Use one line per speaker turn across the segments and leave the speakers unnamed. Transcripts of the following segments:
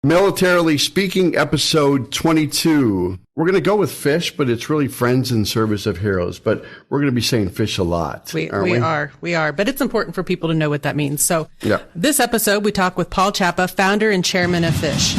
Militarily Speaking, episode 22. We're going to go with fish, but it's really friends in service of heroes. But we're going to be saying fish a lot.
We are. But it's important for people to know what that means. So This episode, we talk with Paul Chapa, founder and chairman of Fish.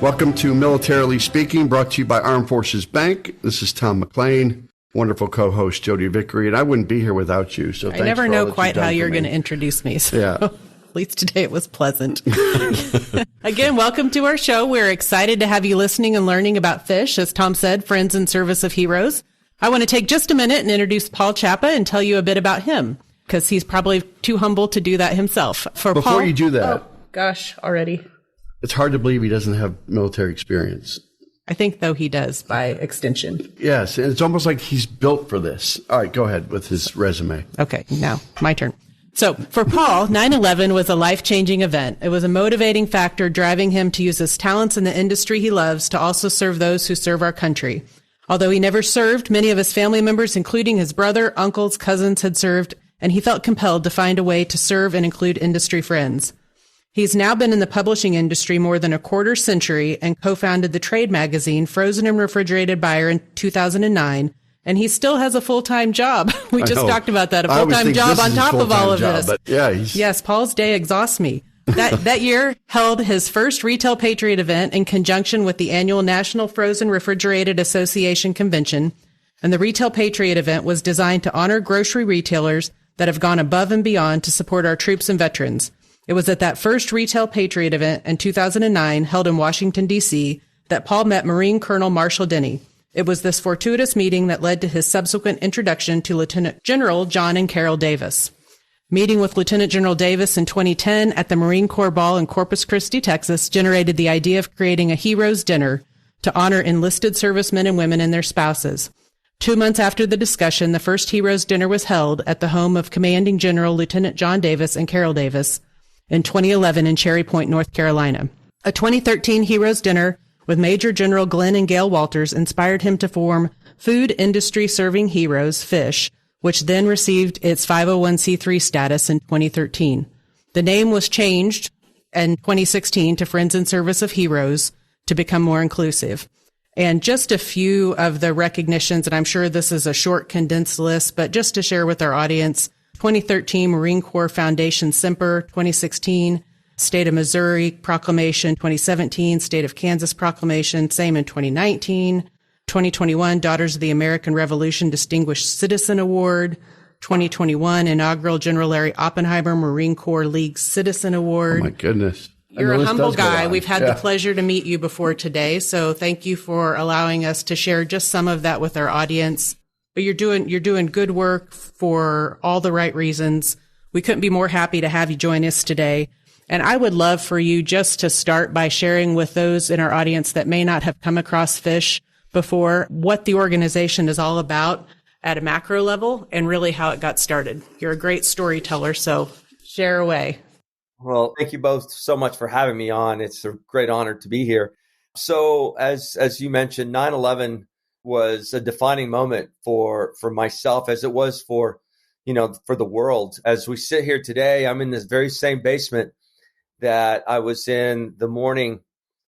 Welcome to Militarily Speaking, brought to you by Armed Forces Bank. This is Tom McLean, wonderful co-host Jodi Vickery, and I wouldn't be here without you. So
I never know quite how you're going to introduce me. So at least today it was pleasant. Again, welcome to our show. We're excited to have you listening and learning about fish. As Tom said, friends in service of heroes. I want to take just a minute and introduce Paul Chapa and tell you a bit about him, because he's probably too humble to do that himself.
Before you do that.
Oh, gosh, already.
It's hard to believe he doesn't have military experience.
I think, though, he does by extension.
Yes, and it's almost like he's built for this. All right, go ahead with his resume.
Okay, now my turn. So for Paul, 9/11 was a life-changing event. It was a motivating factor driving him to use his talents in the industry he loves to also serve those who serve our country. Although he never served, many of his family members, including his brother, uncles, cousins, had served, and he felt compelled to find a way to serve and include industry friends. He's now been in the publishing industry more than a quarter century and co-founded the trade magazine Frozen and Refrigerated Buyer in 2009. And he still has a full-time job. We just talked about that, a full-time job on top of all of this.
But
yes, Paul's day exhausts me. That year held his first Retail Patriot event in conjunction with the annual National Frozen Refrigerated Association Convention. And the Retail Patriot event was designed to honor grocery retailers that have gone above and beyond to support our troops and veterans. It was at that first Retail Patriot event in 2009, held in Washington, D.C., that Paul met Marine Colonel Marshall Denny. It was this fortuitous meeting that led to his subsequent introduction to Lieutenant General John and Carol Davis. Meeting with Lieutenant General Davis in 2010 at the Marine Corps Ball in Corpus Christi, Texas, generated the idea of creating a Heroes Dinner to honor enlisted servicemen and women and their spouses. 2 months after the discussion, the first Heroes Dinner was held at the home of Commanding General Lieutenant John Davis and Carol Davis in 2011 in Cherry Point, North Carolina. A 2013 Heroes Dinner with Major General Glenn and Gail Walters inspired him to form Food Industry Serving Heroes, FISH, which then received its 501c3 status in 2013. The name was changed in 2016 to Friends in Service of Heroes to become more inclusive. And just a few of the recognitions, and I'm sure this is a short, condensed list, but just to share with our audience: 2013 Marine Corps Foundation Semper, 2016 State of Missouri Proclamation, 2017 State of Kansas Proclamation, same in 2019, 2021 Daughters of the American Revolution Distinguished Citizen Award, 2021 Inaugural General Larry Oppenheimer Marine Corps League Citizen Award.
Oh my goodness.
You're a humble guy. We've had the pleasure to meet you before today, so thank you for allowing us to share just some of that with our audience. But you're doing good work for all the right reasons. We couldn't be more happy to have you join us today. And I would love for you just to start by sharing with those in our audience that may not have come across FISH before what the organization is all about at a macro level and really how it got started. You're a great storyteller, so share away.
Well, thank you both so much for having me on. It's a great honor to be here. So as you mentioned, 9/11 was a defining moment for myself, as it was for the world. As we sit here today, I'm in this very same basement that I was in the morning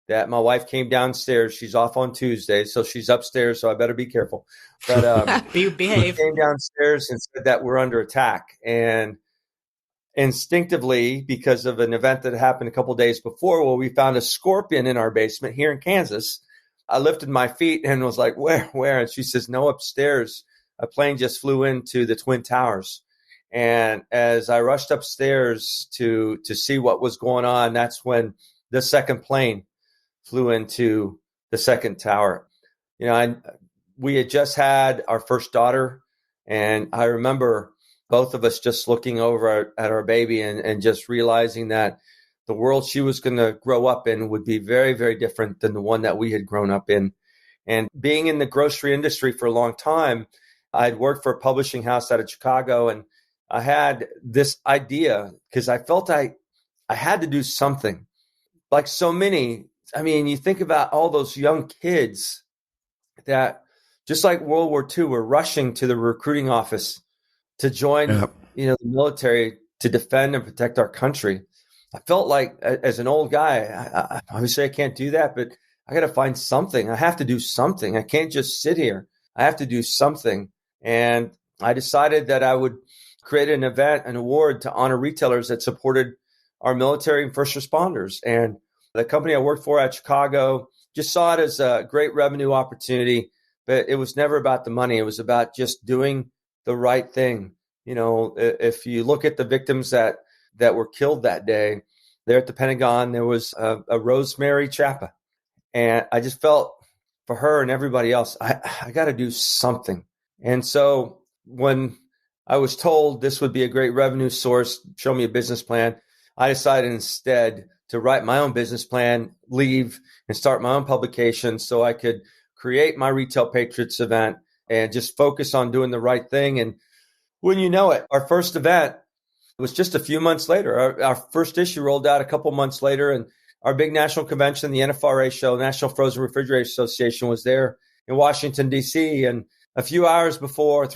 that my wife came downstairs. She's off on Tuesday, so she's upstairs, so I better be careful. But
behave.
She came downstairs and said that we're under attack. And instinctively, because of an event that happened a couple of days before, where we found a scorpion in our basement here in Kansas, I lifted my feet and was like, where? And she says, no, upstairs. A plane just flew into the Twin Towers. And as I rushed upstairs to see what was going on, that's when the second plane flew into the second tower. We had just had our first daughter, and I remember both of us just looking over at our baby and just realizing that the world she was going to grow up in would be very, very different than the one that we had grown up in. And being in the grocery industry for a long time, I'd worked for a publishing house out of Chicago, and I had this idea because I felt I had to do something. Like so many I mean, you think about all those young kids that, just like World War II, were rushing to the recruiting office to join, the military to defend and protect our country. I felt like, as an old guy, I obviously I can't do that, but I got to find something. I have to do something. I can't just sit here. I have to do something. And I decided that I would create an event, an award to honor retailers that supported our military and first responders. And the company I worked for at Chicago just saw it as a great revenue opportunity, but it was never about the money. It was about just doing the right thing. If you look at the victims that were killed that day there at the Pentagon, there was a Rosemary Chapa. And I just felt for her and everybody else, I got to do something. And so when I was told this would be a great revenue source, show me a business plan, I decided instead to write my own business plan, leave, and start my own publication so I could create my Retail Patriots event and just focus on doing the right thing. And when you know it, our first event was just a few months later. Our first issue rolled out a couple months later, and our big national convention, the NFRA show, National Frozen Refrigerator Association, was there in Washington, D.C. And 3 hours before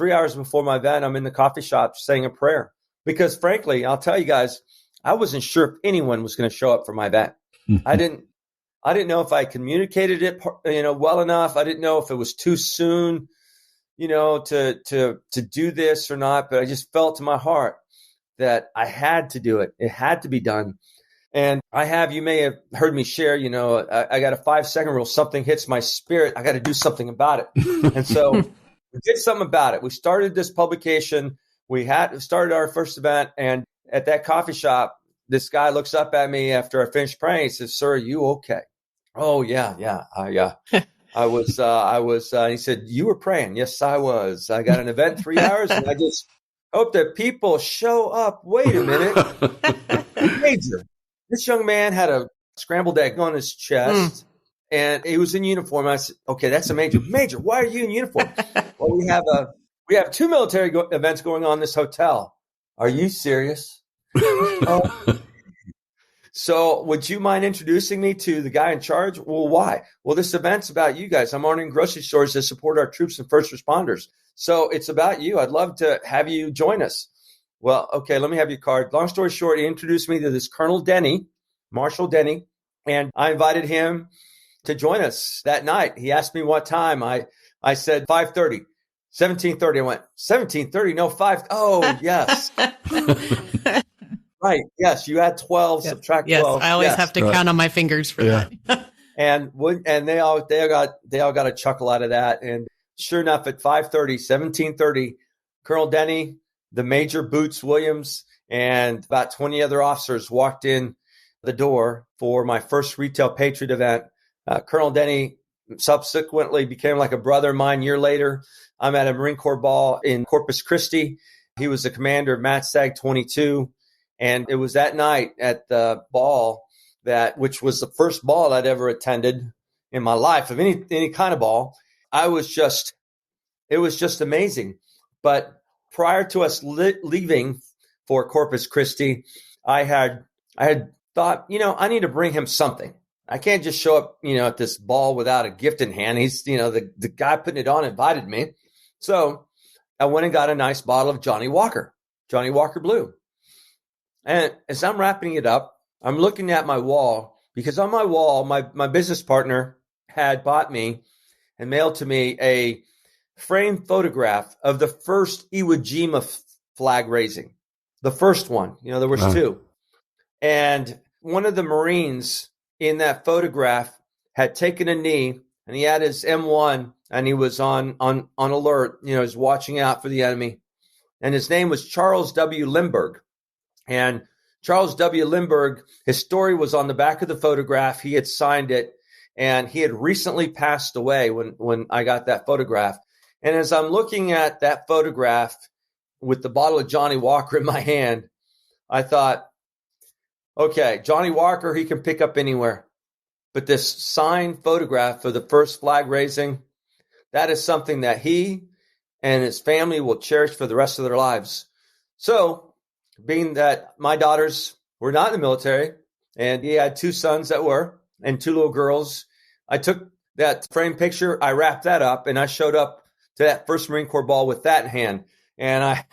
my event, I'm in the coffee shop saying a prayer. Because frankly, I'll tell you guys, I wasn't sure if anyone was going to show up for my event. I didn't know if I communicated it, well enough. I didn't know if it was too soon, to do this or not. But I just felt in my heart that I had to do it. It had to be done. And you may have heard me share, I got a 5-second rule. Something hits my spirit. I got to do something about it. And so we did something about it. We started this publication. We started our first event. And at that coffee shop, this guy looks up at me after I finished praying. He says, "Sir, are you okay?" "Oh, yeah. I was, he said, "You were praying?" "Yes, I was. I got an event 3 hours and I just hope that people show up." Wait a minute. Major. This young man had a scrambled egg on his chest and he was in uniform. I said, "Okay, that's a major." "Major, why are you in uniform?" "Well, we have 2 military events going on in this hotel." "Are you serious?" "So would you mind introducing me to the guy in charge?" "Well, why?" "Well, this event's about you guys. I'm honoring grocery stores that support our troops and first responders. So it's about you. I'd love to have you join us." "Well, okay, let me have your card." Long story short, he introduced me to this Colonel Denny, Marshall Denny, and I invited him to join us that night. He asked me what time. I said 5:30. 17:30. I went, 17:30? No, 5. Oh, yes. Right. Yes. You add 12, subtract 12.
Yes. I always have to count on my fingers for that.
And they all got a chuckle out of that. And sure enough, at 5:30, 17:30, Colonel Denny, the Major Boots Williams, and about 20 other officers walked in the door for my first Retail Patriot event. Colonel Denny subsequently became like a brother of mine. Year later, I'm at a Marine Corps ball in Corpus Christi. He was the commander of MATSAG 22. And it was that night at the ball which was the first ball I'd ever attended in my life, of any kind of ball. It was just amazing. But prior to us leaving for Corpus Christi, I had thought, I need to bring him something. I can't just show up, at this ball without a gift in hand. He's, the guy putting it on invited me. So I went and got a nice bottle of Johnny Walker Blue. And as I'm wrapping it up, I'm looking at my wall, because on my wall, my business partner had bought me and mailed to me a framed photograph of the first Iwo Jima flag raising. The first one, there was 2. And one of the Marines in that photograph had taken a knee, and he had his M1 and he was on alert, he was watching out for the enemy. And his name was Charles W. Lindbergh. And Charles W. Lindbergh, his story was on the back of the photograph. He had signed it, and he had recently passed away when I got that photograph. And as I'm looking at that photograph with the bottle of Johnny Walker in my hand, I thought, okay, Johnny Walker, he can pick up anywhere. But this signed photograph of the first flag raising, that is something that he and his family will cherish for the rest of their lives. So, being that my daughters were not in the military, and he had 2 sons that were, and 2 little girls. I took that frame picture, I wrapped that up, and I showed up to that first Marine Corps ball with that in hand. And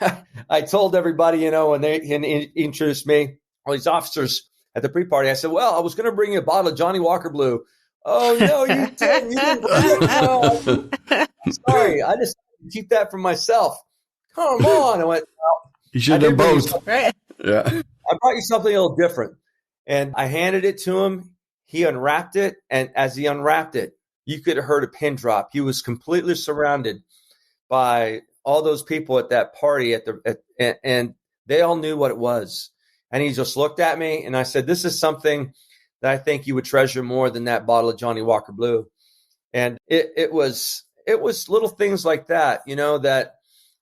I told everybody, when they introduced me, all these officers at the pre-party, I said, well, I was going to bring you a bottle of Johnny Walker Blue. Oh, no, you didn't. You didn't. No, I'm sorry. I just keep that for myself. Come on. I went, well,
you should have both.
Right.
Yeah.
I brought you something a little different. And I handed it to him. He unwrapped it. And as he unwrapped it, you could have heard a pin drop. He was completely surrounded by all those people at that party and they all knew what it was. And he just looked at me and I said, this is something that I think you would treasure more than that bottle of Johnny Walker Blue. And it was little things like that, that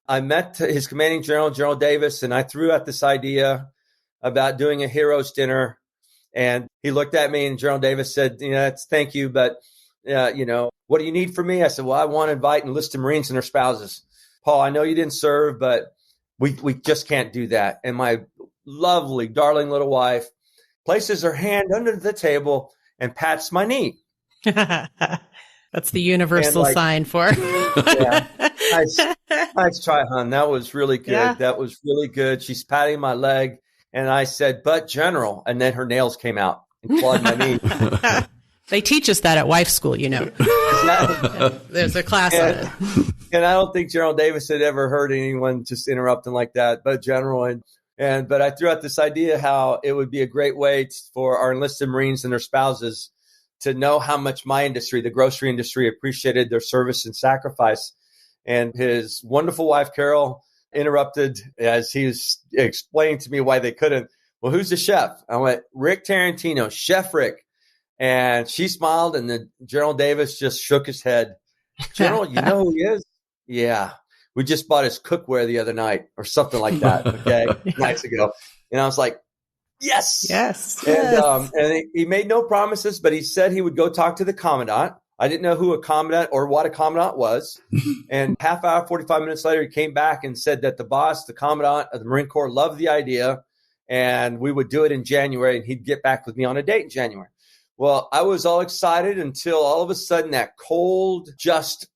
I met his commanding general, General Davis, and I threw out this idea about doing a heroes dinner. And he looked at me and General Davis said, thank you, but what do you need from me? I said, well, I want to invite enlisted Marines and their spouses. Paul, I know you didn't serve, but we just can't do that. And my lovely, darling little wife places her hand under the table and pats my knee.
That's the universal sign for.
Yeah, nice try, hon. That was really good.
Yeah.
That was really good. She's patting my leg. And I said, but General. And then her nails came out and clawed my knee.
They teach us that at wife school,
Exactly.
There's a class on it.
And I don't think General Davis had ever heard anyone just interrupt him like that, but General. But I threw out this idea how it would be a great way for our enlisted Marines and their spouses to know how much my industry, the grocery industry, appreciated their service and sacrifice. And his wonderful wife, Carol, interrupted as he was explaining to me why they couldn't. Well, who's the chef? I went, Rick Tarantino, Chef Rick. And she smiled, and then General Davis just shook his head. General, you know who he is? Yeah. We just bought his cookware the other night or something like that, okay, nights ago. And I was like, yes.
Yes.
And he made no promises, but he said he would go talk to the commandant. I didn't know who a commandant or what a commandant was. And half hour, 45 minutes later, he came back and said that the boss, the commandant of the Marine Corps, loved the idea, and we would do it in January, and he'd get back with me on a date in January. Well, I was all excited until all of a sudden that cold, just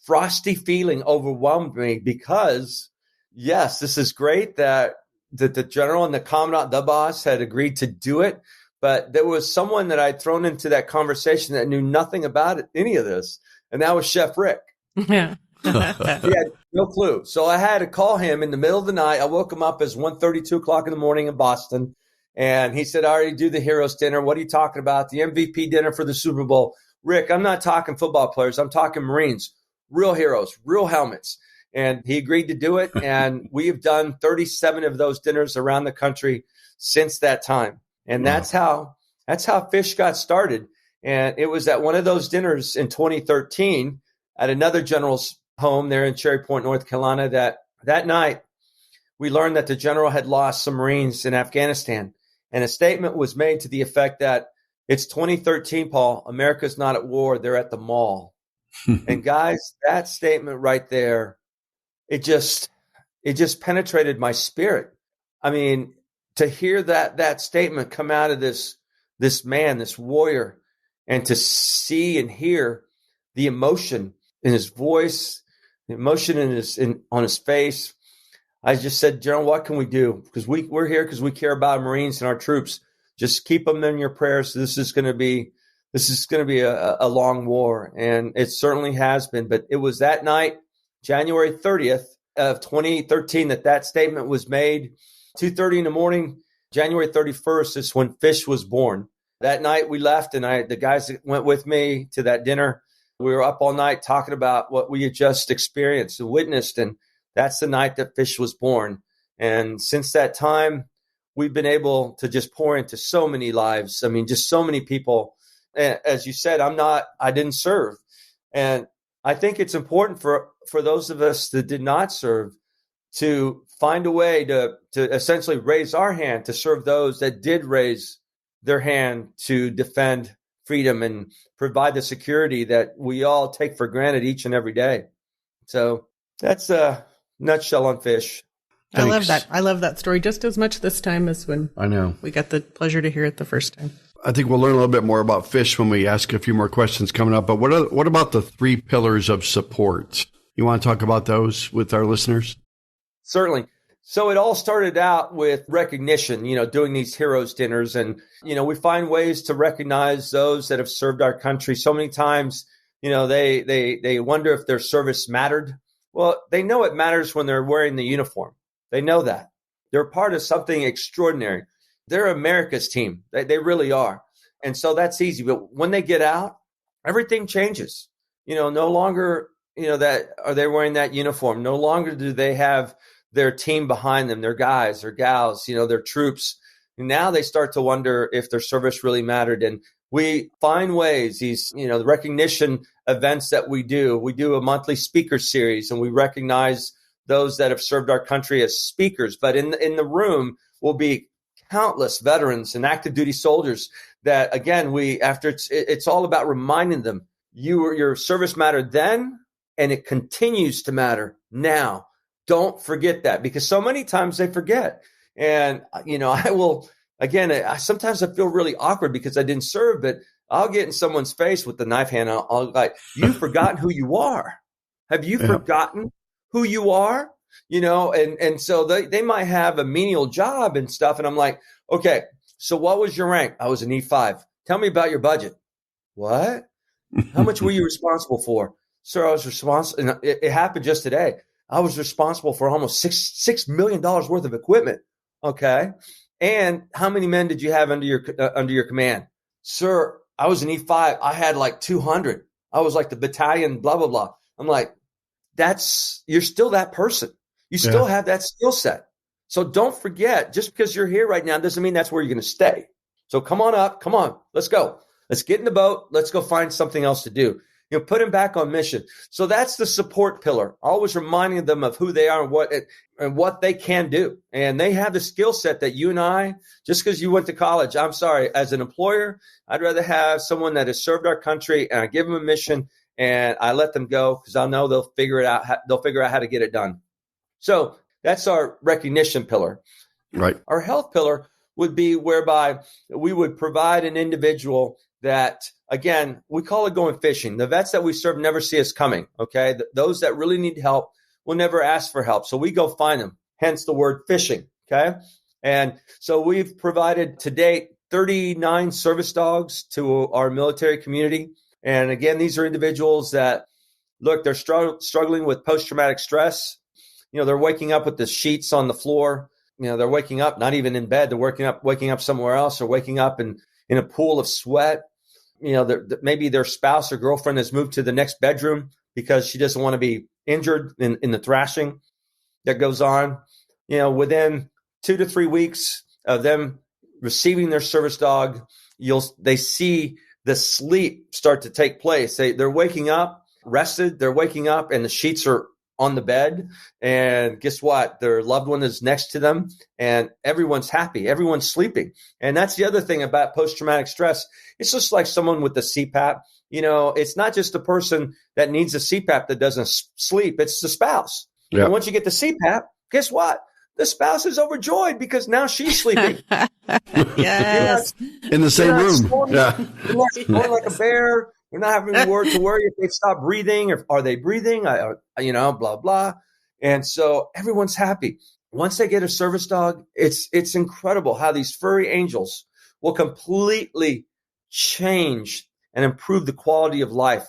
frosty feeling overwhelmed me because, yes, this is great that the general and the commandant, the boss, had agreed to do it. But there was someone that I'd thrown into that conversation that knew nothing about any of this. And that was Chef Rick.
Yeah.
He had no clue. So I had to call him in the middle of the night. I woke him up as 1:30, 2 o'clock in the morning in Boston. And he said, I already do the heroes dinner. What are you talking about? The MVP dinner for the Super Bowl. Rick, I'm not talking football players. I'm talking Marines, real heroes, real helmets. And he agreed to do it. And we have done 37 of those dinners around the country since that time. And that's how Fish got started. And it was at one of those dinners in 2013 at another general's home there in Cherry Point, North Carolina, that night we learned that the general had lost some Marines in Afghanistan. And a statement was made to the effect that it's 2013, Paul, America's not at war, they're at the mall. And guys, that statement right there, it just penetrated my spirit. I mean, to hear that statement come out of this man, this warrior, and to see and hear the emotion in his voice, the emotion on his face, I just said, General, what can we do? Because we're here because we care about Marines and our troops. Just keep them in your prayers. This is going to be a long war, and it certainly has been. But it was that night, January 30th of 2013, that statement was made. 2:30 in the morning, January 31st is when Fish was born. That night we left, and the guys that went with me to that dinner, we were up all night talking about what we had just experienced and witnessed, and that's the night that Fish was born. And since that time, we've been able to just pour into so many lives. I mean, just so many people. As you said, I didn't serve. And I think it's important for those of us that did not serve to find a way to essentially raise our hand to serve those that did raise their hand to defend freedom and provide the security that we all take for granted each and every day. So that's a nutshell on Fish.
Thanks. I love that story just as much this time as when
I know
we got the pleasure to hear it the first time.
I think we'll learn a little bit more about fish when we ask a few more questions coming up. But what about the 3 pillars of support? You want to talk about those with our listeners?
Certainly. So it all started out with recognition, doing these heroes dinners. And, we find ways to recognize those that have served our country. So many times, they wonder if their service mattered. Well, they know it matters when they're wearing the uniform. They know that. They're part of something extraordinary. They're America's team. They really are. And so that's easy. But when they get out, everything changes. No longer, that are they wearing that uniform? No longer do they have their team behind them, their guys, their gals, their troops. And now they start to wonder if their service really mattered. And we find ways, these, the recognition events that we do a monthly speaker series, and we recognize those that have served our country as speakers. But in the room will be countless veterans and active duty soldiers that, again, it's all about reminding them your service mattered then, and it continues to matter now. Don't forget that, because so many times they forget. And, sometimes I feel really awkward because I didn't serve, but I'll get in someone's face with the knife hand. I'll like, you've forgotten who you are. Have you forgotten who you are? And so they might have a menial job and stuff. And I'm like, okay, so what was your rank? I was an E5. Tell me about your budget. What? How much were you responsible for? Sir, I was responsible. And it happened just today. I was responsible for almost $6 million worth of equipment. Okay. And how many men did you have under your command? Sir, I was an E5. I had like 200. I was like the battalion, blah, blah, blah. I'm like, you're still that person. You still have that skill set. So don't forget, just because you're here right now doesn't mean that's where you're going to stay. So come on up. Come on. Let's go. Let's get in the boat. Let's go find something else to do. Put them back on mission. So that's the support pillar, always reminding them of who they are and what they can do. And they have the skill set that you and I, just because you went to college, I'm sorry, as an employer, I'd rather have someone that has served our country, and I give them a mission and I let them go because I know they'll figure it out. They'll figure out how to get it done. So that's our recognition pillar.
Right.
Our health pillar would be whereby we would provide an individual that, again, we call it going fishing. The vets that we serve never see us coming, okay? Those that really need help will never ask for help. So we go find them, hence the word fishing, okay? And so we've provided to date 39 service dogs to our military community. And again, these are individuals that, look, they're struggling with post-traumatic stress. They're waking up with the sheets on the floor. They're waking up, not even in bed. They're waking up somewhere else, or waking up in a pool of sweat. Maybe their spouse or girlfriend has moved to the next bedroom because she doesn't want to be injured in the thrashing that goes on. Within 2 to 3 weeks of them receiving their service dog, they see the sleep start to take place. They're waking up rested. They're waking up and the sheets are on the bed, and guess what? Their loved one is next to them, and everyone's happy. Everyone's sleeping. And that's the other thing about post-traumatic stress. It's just like someone with the CPAP. It's not just the person that needs a CPAP that doesn't sleep. It's the spouse. Yeah. And once you get the CPAP, guess what? The spouse is overjoyed because now she's sleeping.
Yes.
In the same room.
Snoring, you're not snoring like a bear. You're not having to worry if they stop breathing, or are they breathing, blah, blah. And so everyone's happy. Once they get a service dog, it's incredible how these furry angels will completely change and improve the quality of life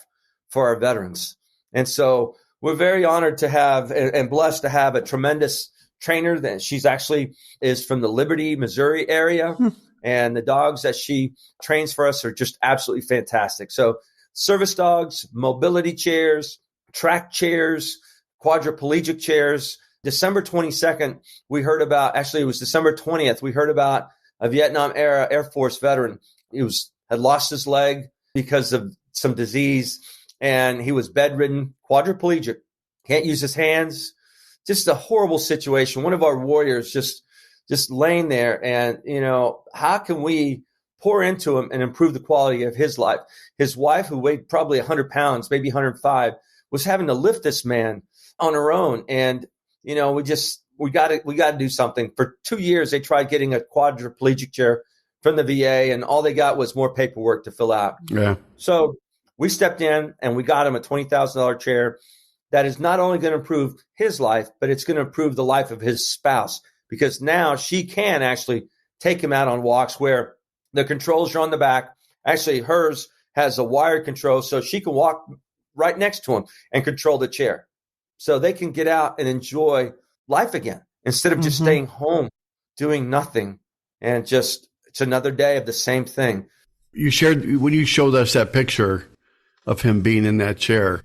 for our veterans. And so we're very honored to have and blessed to have a tremendous trainer that she's actually is from the Liberty, Missouri area. And the dogs that she trains for us are just absolutely fantastic. So service dogs, mobility chairs, track chairs, quadriplegic chairs. December 22nd, we heard about, actually it was December 20th, we heard about a Vietnam era Air Force veteran. He had lost his leg because of some disease, and he was bedridden, quadriplegic, can't use his hands. Just a horrible situation. One of our warriors just laying there, and, how can we pour into him and improve the quality of his life? His wife, who weighed probably 100 pounds, maybe 105, was having to lift this man on her own. And, we got to do something. For 2 years, they tried getting a quadriplegic chair from the VA, and all they got was more paperwork to fill out.
Yeah.
So we stepped in and we got him a $20,000 chair that is not only going to improve his life, but it's going to improve the life of his spouse, because now she can actually take him out on walks where the controls are on the back. Actually, hers has a wired control, so she can walk right next to him and control the chair. So they can get out and enjoy life again instead of just staying home doing nothing and just it's another day of the same thing.
You shared, when you showed us that picture of him being in that chair,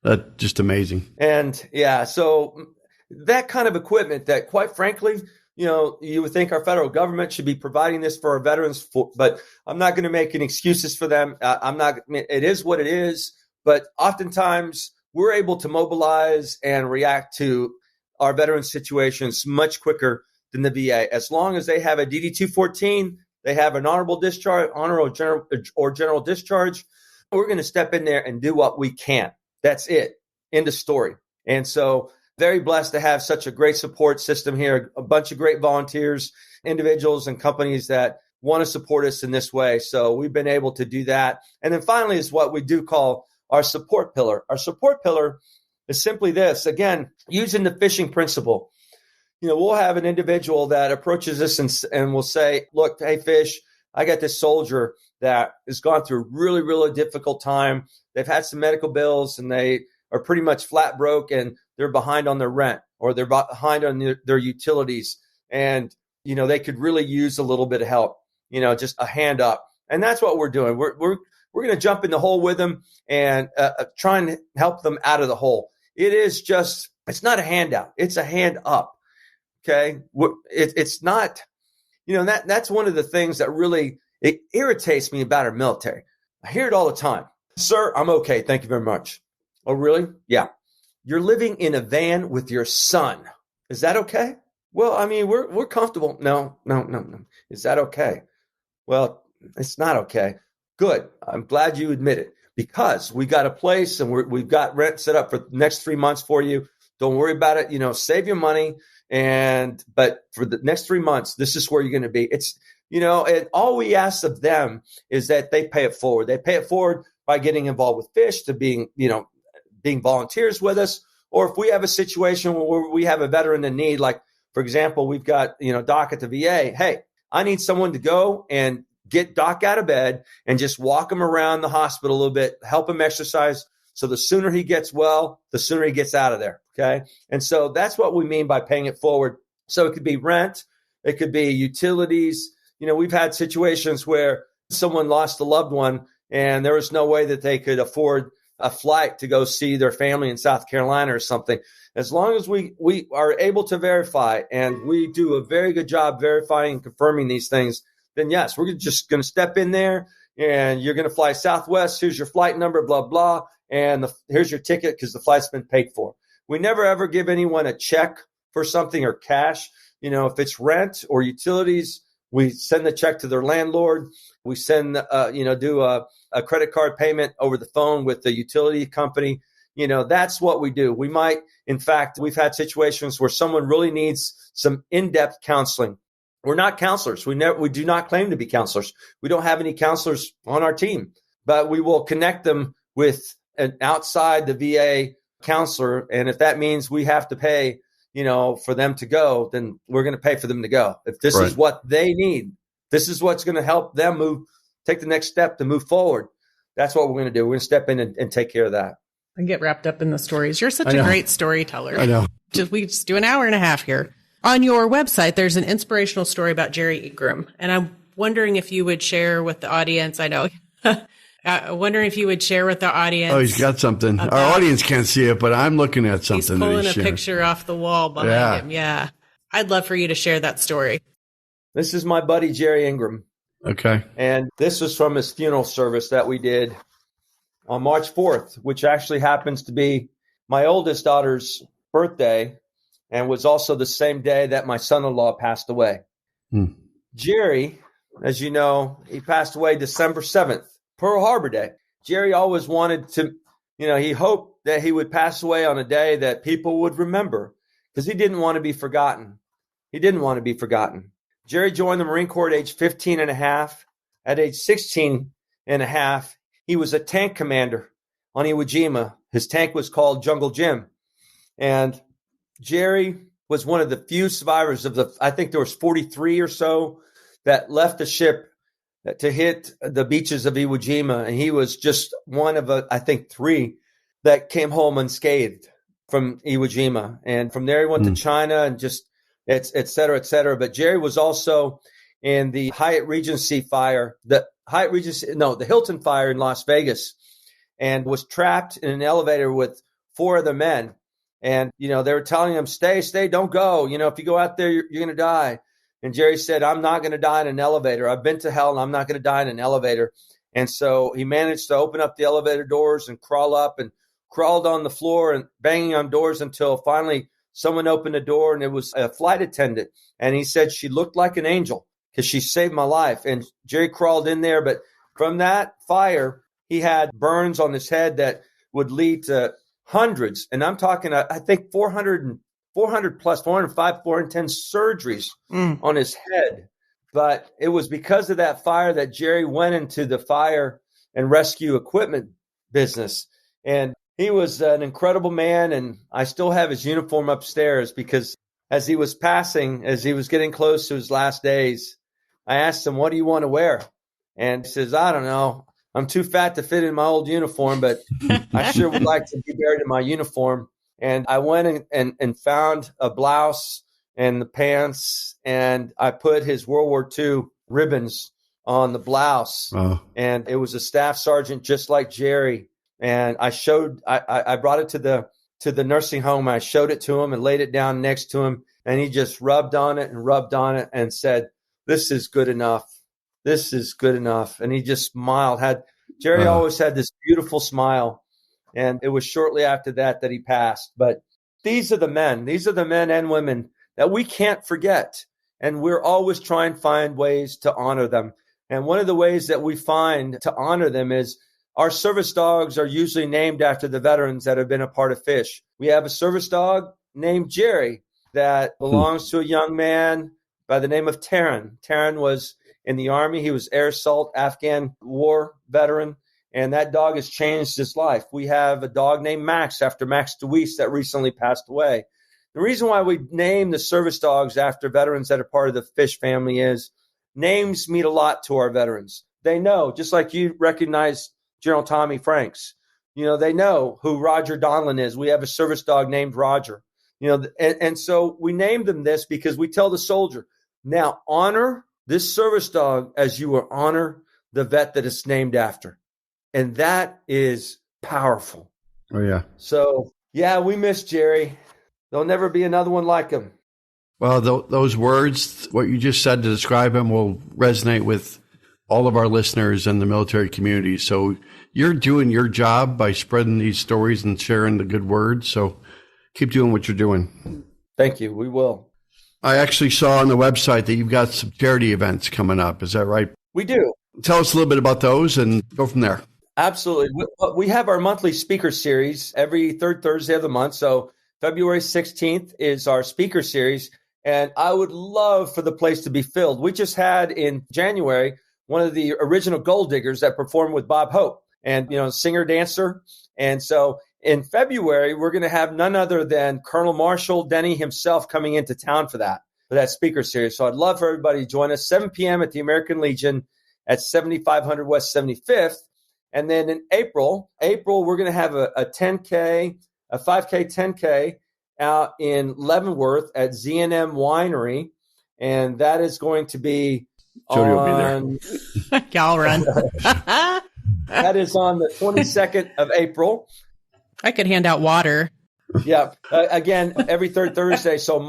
that's just amazing.
And yeah, so that kind of equipment that, quite frankly, you would think our federal government should be providing this for our veterans, but I'm not going to make any excuses for them. It is what it is, but oftentimes we're able to mobilize and react to our veterans situations much quicker than the VA. As long as they have a DD-214, they have an honorable discharge, or general discharge, we're going to step in there and do what we can. That's it. End of story. And so very blessed to have such a great support system here, a bunch of great volunteers, individuals and companies that want to support us in this way. So we've been able to do that. And then finally is what we do call our support pillar. Our support pillar is simply this, again, using the fishing principle. We'll have an individual that approaches us and will say, look, hey, Fish, I got this soldier that has gone through a really, really difficult time. They've had some medical bills and they are pretty much flat broke and they're behind on their rent or they're behind on their utilities. And, they could really use a little bit of help, just a hand up. And that's what we're doing. We're going to jump in the hole with them and try and help them out of the hole. It's not a handout. It's a hand up. Okay. It's not, that's one of the things that really, it irritates me about our military. I hear it all the time. Sir, I'm okay. Thank you very much. Oh, really? Yeah. You're living in a van with your son. Is that okay? Well, I mean, we're comfortable. No. Is that okay? Well, it's not okay. Good. I'm glad you admit it, because we got a place and we've got rent set up for the next 3 months for you. Don't worry about it. Save your money. But for the next 3 months, this is where you're going to be. It's, and all we ask of them is that they pay it forward. They pay it forward by getting involved with Fish, to being volunteers with us. Or if we have a situation where we have a veteran in need, like, for example, we've got, Doc at the VA. Hey, I need someone to go and get Doc out of bed and just walk him around the hospital a little bit, help him exercise. So the sooner he gets well, the sooner he gets out of there. Okay. And so that's what we mean by paying it forward. So it could be rent. It could be utilities. We've had situations where someone lost a loved one and there was no way that they could afford a flight to go see their family in South Carolina or something. As long as we are able to verify, and we do a very good job verifying and confirming these things, then yes, we're just going to step in there and you're going to fly Southwest. Here's your flight number, blah, blah. And here's your ticket because the flight's been paid for. We never, ever give anyone a check for something or cash. If it's rent or utilities, we send the check to their landlord. We send, do a credit card payment over the phone with the utility company. That's what we do. We might, in fact, we've had situations where someone really needs some in-depth counseling. We're not counselors. We do not claim to be counselors. We don't have any counselors on our team, but we will connect them with an outside the VA counselor. And if that means we have to pay, for them to go, then we're going to pay for them to go. If this is what they need, this is what's going to help them take the next step to move forward. That's what we're going to do. We're going to step in and take care of that.
I get wrapped up in the stories. You're such a great storyteller.
I know.
We just do an hour and a half here. On your website, there's an inspirational story about Jerry Ingram. And I'm wondering if you would share with the audience. I know. Wondering if you would share with the audience.
Oh, he's got something. Our audience can't see it, but I'm looking at something.
He's pulling a picture off the wall behind him. Yeah. I'd love for you to share that story.
This is my buddy, Jerry Ingram.
Okay.
And this was from his funeral service that we did on March 4th, which actually happens to be my oldest daughter's birthday and was also the same day that my son-in-law passed away. Jerry, as you know, he passed away December 7th. Pearl Harbor Day. Jerry always wanted to, he hoped that he would pass away on a day that people would remember because he didn't want to be forgotten. He didn't want to be forgotten. Jerry joined the Marine Corps at age 15 and a half. At age 16 and a half, he was a tank commander on Iwo Jima. His tank was called Jungle Jim. And Jerry was one of the few survivors of I think there was 43 or so that left the ship to hit the beaches of Iwo Jima. And he was just one of, I think, 3 that came home unscathed from Iwo Jima. And from there, he went to China and just et cetera, et cetera. But Jerry was also in the Hyatt Regency fire, the Hilton fire in Las Vegas, and was trapped in an elevator with 4 other men. And, they were telling him, stay, don't go. If you go out there, you're going to die. And Jerry said, I'm not going to die in an elevator. I've been to hell and I'm not going to die in an elevator. And so he managed to open up the elevator doors and crawl up and crawled on the floor and banging on doors until finally someone opened the door, and it was a flight attendant. And he said she looked like an angel because she saved my life. And Jerry crawled in there. But from that fire, he had burns on his head that would lead to hundreds. And I'm talking, I think 400 plus, 405, 410 surgeries on his head. But it was because of that fire that Jerry went into the fire and rescue equipment business. And he was an incredible man. And I still have his uniform upstairs because as he was getting close to his last days, I asked him, what do you want to wear? And he says, I don't know. I'm too fat to fit in my old uniform, but I sure would like to be buried in my uniform. And I went and found a blouse and the pants, and I put his World War II ribbons on the blouse. Oh. And it was a staff sergeant just like Jerry. And I brought it to the nursing home. I showed it to him and laid it down next to him. And he just rubbed on it and said, this is good enough. This is good enough. And he just smiled. Jerry always had this beautiful smile. And it was shortly after that he passed. But these are the men and women that we can't forget. And we're always trying to find ways to honor them. And one of the ways that we find to honor them is our service dogs are usually named after the veterans that have been a part of FISH. We have a service dog named Jerry that belongs to a young man by the name of Taryn. Taryn was in the Army. He was air assault, Afghan war veteran, and that dog has changed his life. We have a dog named Max after Max DeWeese that recently passed away. The reason why we name the service dogs after veterans that are part of the FISH family is names mean a lot to our veterans. They know, just like you recognize General Tommy Franks, they know who Roger Donlin is. We have a service dog named Roger, and so we named them this because we tell the soldier, now honor this service dog as you will honor the vet that it's named after. And that is powerful.
Oh, yeah.
So, yeah, we miss Jerry. There'll never be another one like him.
Well, those words, what you just said to describe him, will resonate with all of our listeners in the military community. So you're doing your job by spreading these stories and sharing the good word. So keep doing what you're doing.
Thank you. We will.
I actually saw on the website that you've got some charity events coming up. Is that right?
We do.
Tell us a little bit about those and go from there.
Absolutely. We have our monthly speaker series every third Thursday of the month. So February 16th is our speaker series. And I would love for the place to be filled. We just had in January one of the original Gold Diggers that performed with Bob Hope and, singer, dancer. And so in February, we're going to have none other than Colonel Marshall Denny himself coming into town for that speaker series. So I'd love for everybody to join us 7 p.m. at the American Legion at 7500 West 75th. And then in April, we're going to have a 10K, a 5K, 10K out in Leavenworth at Z&M Winery. And that is going to be
Jodi will be
there. Y'all run.
That is on the 22nd of April.
I could hand out water.
Yeah. Again, every third Thursday. So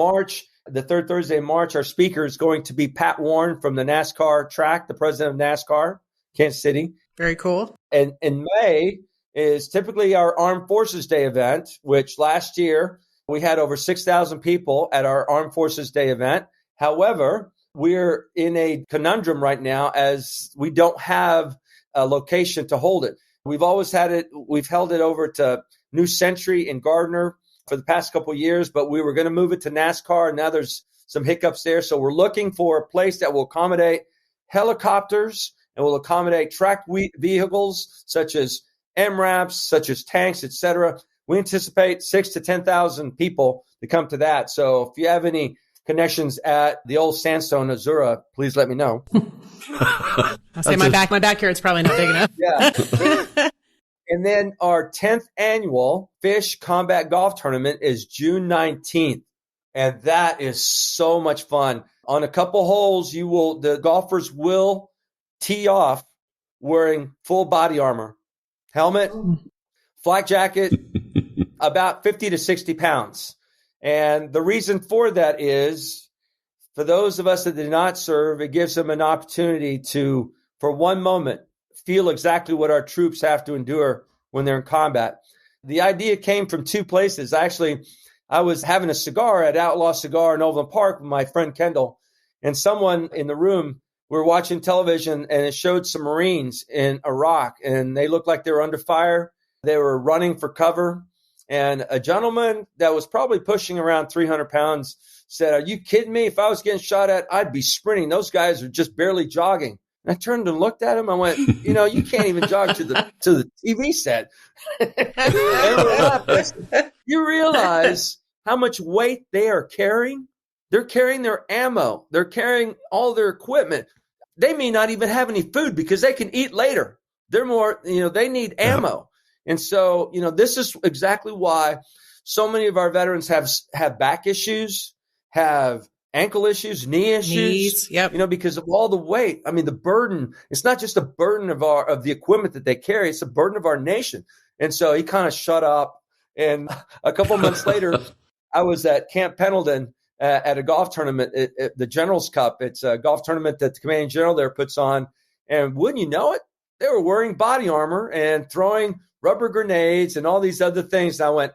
the third Thursday in March, our speaker is going to be Pat Warren from the NASCAR track, the president of NASCAR, Kansas City.
Very cool.
And in May is typically our Armed Forces Day event, which last year we had over 6,000 people at our Armed Forces Day event. However, we're in a conundrum right now as we don't have a location to hold it. We've always had it. We've held it over to New Century in Gardner for the past couple of years, but we were going to move it to NASCAR. And now there's some hiccups there. So we're looking for a place that will accommodate helicopters and will accommodate tracked vehicles such as MRAPs, such as tanks, etc. We anticipate 6,000 to 10,000 people to come to that. So if you have any connections at the old Sandstone, Azura, please let me know.
I'll say my backyard's probably not big enough.
Yeah. And then our 10th annual Fish Combat Golf Tournament is June 19th. And that is so much fun. On a couple holes, the golfers will tee off wearing full body armor, helmet, flak jacket, about 50 to 60 pounds. And the reason for that is, for those of us that did not serve, it gives them an opportunity to, for one moment, feel exactly what our troops have to endure when they're in combat. The idea came from two places. Actually, I was having a cigar at Outlaw Cigar in Overland Park with my friend Kendall, and someone in the room, we were watching television, and it showed some Marines in Iraq, and they looked like they were under fire. They were running for cover. And a gentleman that was probably pushing around 300 pounds said, "Are you kidding me? If I was getting shot at, I'd be sprinting. Those guys are just barely jogging." And I turned and looked at him. I went, you can't even jog to the TV set. You realize how much weight they are carrying? They're carrying their ammo. They're carrying all their equipment. They may not even have any food because they can eat later. They're more, they need ammo. And so, this is exactly why so many of our veterans have back issues, have ankle issues, knee issues, because of all the weight. I mean, the burden, it's not just a burden of the equipment that they carry, it's a burden of our nation. And so he kind of shut up. And a couple months later, I was at Camp Pendleton at a golf tournament, the General's Cup. It's a golf tournament that the commanding general there puts on. And wouldn't you know it, they were wearing body armor and throwing rubber grenades and all these other things. And I went,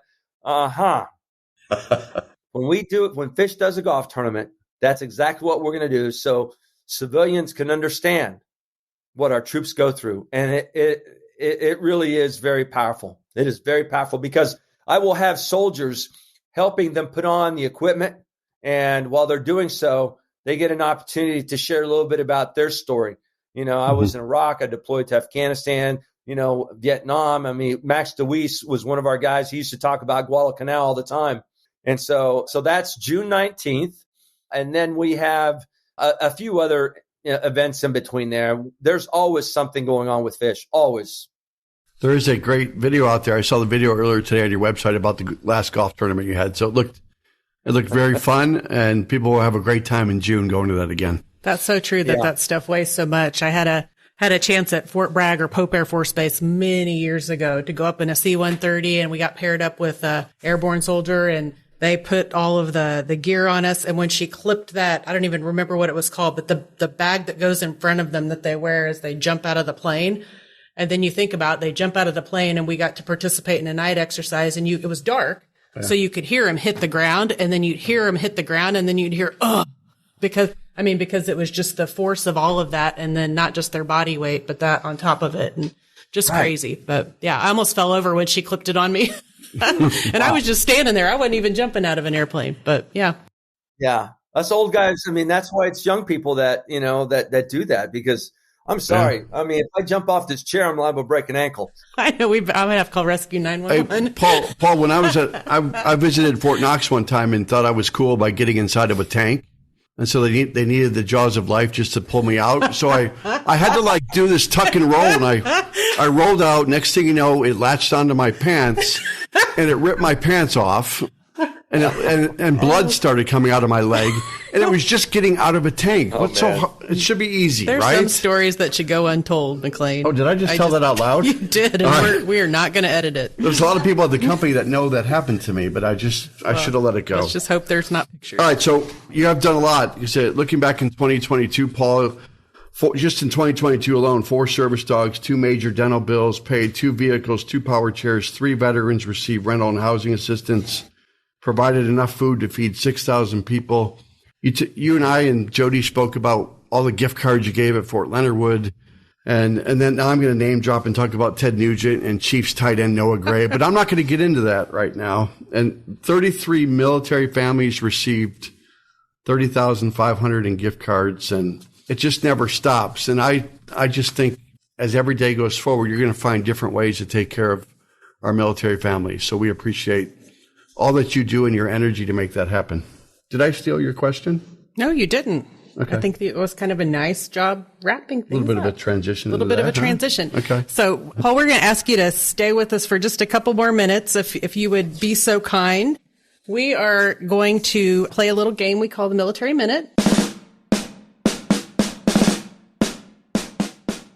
when Fish does a golf tournament, that's exactly what we're going to do. So civilians can understand what our troops go through. And it really is very powerful. It is very powerful because I will have soldiers helping them put on the equipment. And while they're doing so, they get an opportunity to share a little bit about their story. I was in Iraq, I deployed to Afghanistan, Vietnam. I mean, Max DeWeese was one of our guys. He used to talk about Guadalcanal all the time. And so that's June 19th. And then we have a few other events in between there. There's always something going on with Fish, always.
There is a great video out there. I saw the video earlier today on your website about the last golf tournament you had. So it looked very fun, and people will have a great time in June going to that again.
That's so true that stuff weighs so much. I had a chance at Fort Bragg or Pope Air Force Base many years ago to go up in a C-130, and we got paired up with a airborne soldier, and they put all of the gear on us. And when she clipped that, I don't even remember what it was called, but the bag that goes in front of them that they wear as they jump out of the plane. And then you think about, they jump out of the plane, and we got to participate in a night exercise, and it was dark. Yeah. So you could hear him hit the ground, and then you'd hear him hit the ground, and then you'd hear, because it was just the force of all of that, and then not just their body weight, but that on top of it, and just crazy. But yeah, I almost fell over when she clipped it on me. And I was just standing there. I wasn't even jumping out of an airplane, but yeah.
Yeah. Us old guys, I mean, that's why it's young people that, that do that, because I'm sorry. Yeah. I mean, if I jump off this chair, I'm liable to break an ankle.
I know. I'm going to have to call Rescue 911.
Hey, Paul, when I was I visited Fort Knox one time and thought I was cool by getting inside of a tank. And so they needed the jaws of life just to pull me out. So I had to do this tuck and roll, and I rolled out. Next thing you know, it latched onto my pants, and it ripped my pants off, and blood started coming out of my leg, and it was just getting out of a tank. It should be easy,
There's
right?
There's some stories that should go untold, McLean.
Oh, did I just tell that out loud?
You did, and we are not going to edit it.
There's a lot of people at the company that know that happened to me, but I should have let it go.
Let's just hope there's not pictures.
All right, so you have done a lot. You said, looking back in 2022, Paul, just in 2022 alone, 4 service dogs, 2 major dental bills paid, 2 vehicles, 2 power chairs, 3 veterans received rental and housing assistance, provided enough food to feed 6,000 people. You and I and Jodi spoke about all the gift cards you gave at Fort Leonard Wood. And then now I'm going to name drop and talk about Ted Nugent and Chiefs tight end Noah Gray, but I'm not going to get into that right now. And 33 military families received $30,500 in gift cards, and it just never stops. And I just think as every day goes forward, you're going to find different ways to take care of our military families. So we appreciate all that you do and your energy to make that happen. Did I steal your question?
No, you didn't.
Okay.
I think it was kind of a nice job wrapping things up.
A little bit of a transition. Okay.
So, Paul, we're going to ask you to stay with us for just a couple more minutes, if you would be so kind. We are going to play a little game we call the Military Minute.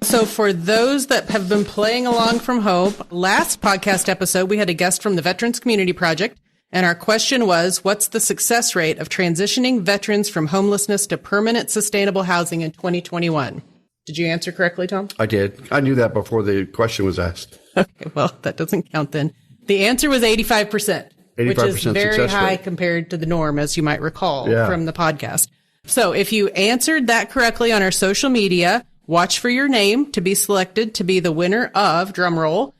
So for those that have been playing along from home, last podcast episode, we had a guest from the Veterans Community Project. And our question was, what's the success rate of transitioning veterans from homelessness to permanent sustainable housing in 2021? Did you answer correctly, Tom?
I did. I knew that before the question was asked.
Okay, well, that doesn't count then. The answer was 85%, which is very high compared to the norm, as you might recall from the podcast. So if you answered that correctly on our social media, watch for your name to be selected to be the winner of, drumroll,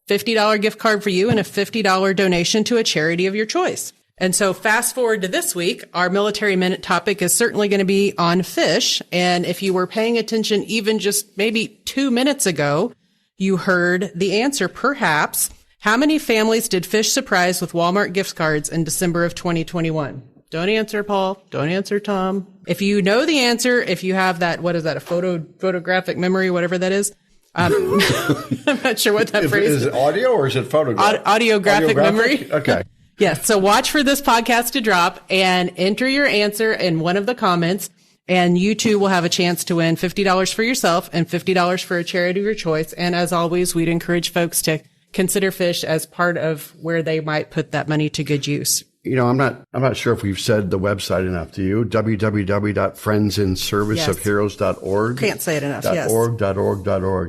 $50 gift card for you and a $50 donation to a charity of your choice. And so fast forward to this week, our Military Minute topic is certainly going to be on fish. And if you were paying attention even just maybe 2 minutes ago, you heard the answer, perhaps. How many families did fish surprise with Walmart gift cards in December of 2021? Don't answer, Paul. Don't answer, Tom. If you know the answer, if you have that, what is that, a photographic memory, whatever that is, I'm not sure what that phrase is.
Is it audio or is it photograph?
Audiographic memory.
Okay.
Yes. So watch for this podcast to drop and enter your answer in one of the comments. And you too will have a chance to win $50 for yourself and $50 for a charity of your choice. And as always, we'd encourage folks to consider fish as part of where they might put that money to good use.
You know, I'm not sure if we've said the website enough to you. www.friendsinserviceofheroes.org.
Can't say it enough. Yes.
.org.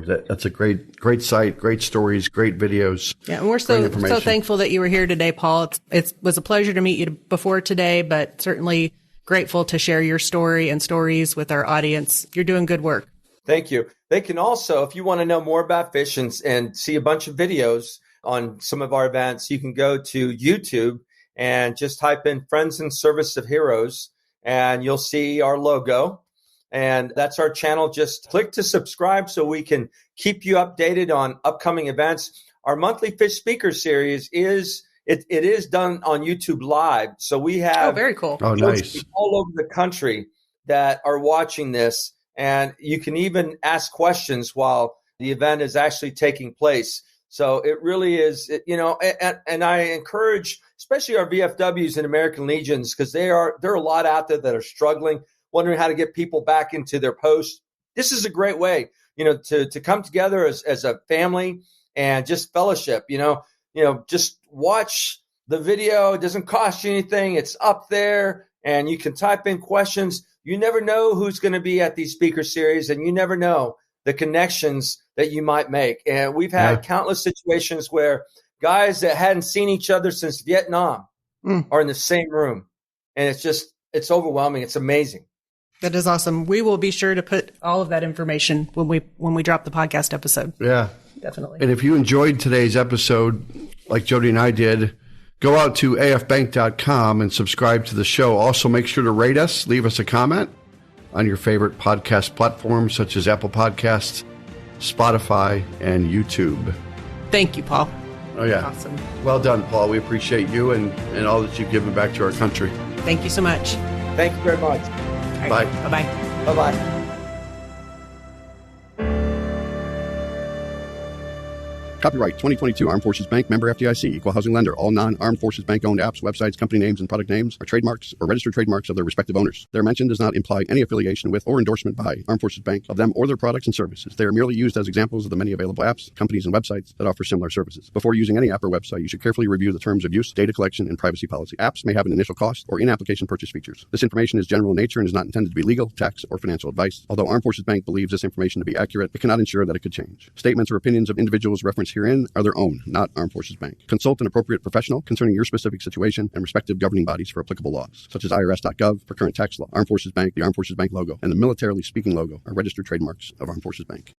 That's a great site, great stories, great videos.
Yeah, and we're so thankful that you were here today, Paul. It was a pleasure to meet you before today, but certainly grateful to share your story and stories with our audience. You're doing good work.
Thank you. They can also, if you want to know more about fish and see a bunch of videos on some of our events, you can go to YouTube and just type in Friends in Service of Heroes, and you'll see our logo. And that's our channel. Just click to subscribe so we can keep you updated on upcoming events. Our monthly Fish Speaker Series is done on YouTube Live. So we have
very cool.
Oh, nice.
All over the country that are watching this. And you can even ask questions while the event is actually taking place. So it really is, and I encourage, especially our VFWs and American Legions, because there are a lot out there that are struggling, wondering how to get people back into their posts. This is a great way, to come together as a family and just fellowship. Just watch the video. It doesn't cost you anything. It's up there, and you can type in questions. You never know who's going to be at these speaker series, and you never know the connections that you might make. And we've had countless situations where guys that hadn't seen each other since Vietnam are in the same room. And it's overwhelming. It's amazing.
That is awesome. We will be sure to put all of that information when we drop the podcast episode.
Yeah,
definitely.
And if you enjoyed today's episode, like Jodi and I did, go out to afbank.com and subscribe to the show. Also, make sure to rate us, leave us a comment on your favorite podcast platforms such as Apple Podcasts, Spotify, and YouTube.
Thank you, Paul.
Oh, yeah.
Awesome.
Well done, Paul. We appreciate you and all that you've given back to our country.
Thank you so much.
Thank you very much.
Right.
Bye.
Bye-bye.
Bye-bye.
Copyright 2022 Armed Forces Bank, member FDIC, equal housing lender. All non-Armed Forces Bank owned apps, websites, company names, and product names are trademarks or registered trademarks of their respective owners. Their mention does not imply any affiliation with or endorsement by Armed Forces Bank of them or their products and services. They are merely used as examples of the many available apps, companies, and websites that offer similar services. Before using any app or website, you should carefully review the terms of use, data collection, and privacy policy. Apps may have an initial cost or in-application purchase features. This information is general in nature and is not intended to be legal, tax, or financial advice. Although Armed Forces Bank believes this information to be accurate, it cannot ensure that it could change. Statements or opinions of individuals referenced herein are their own, not Armed Forces Bank. Consult an appropriate professional concerning your specific situation and respective governing bodies for applicable laws, such as IRS.gov for current tax law. Armed Forces Bank, the Armed Forces Bank logo, and the Militarily Speaking logo are registered trademarks of Armed Forces Bank.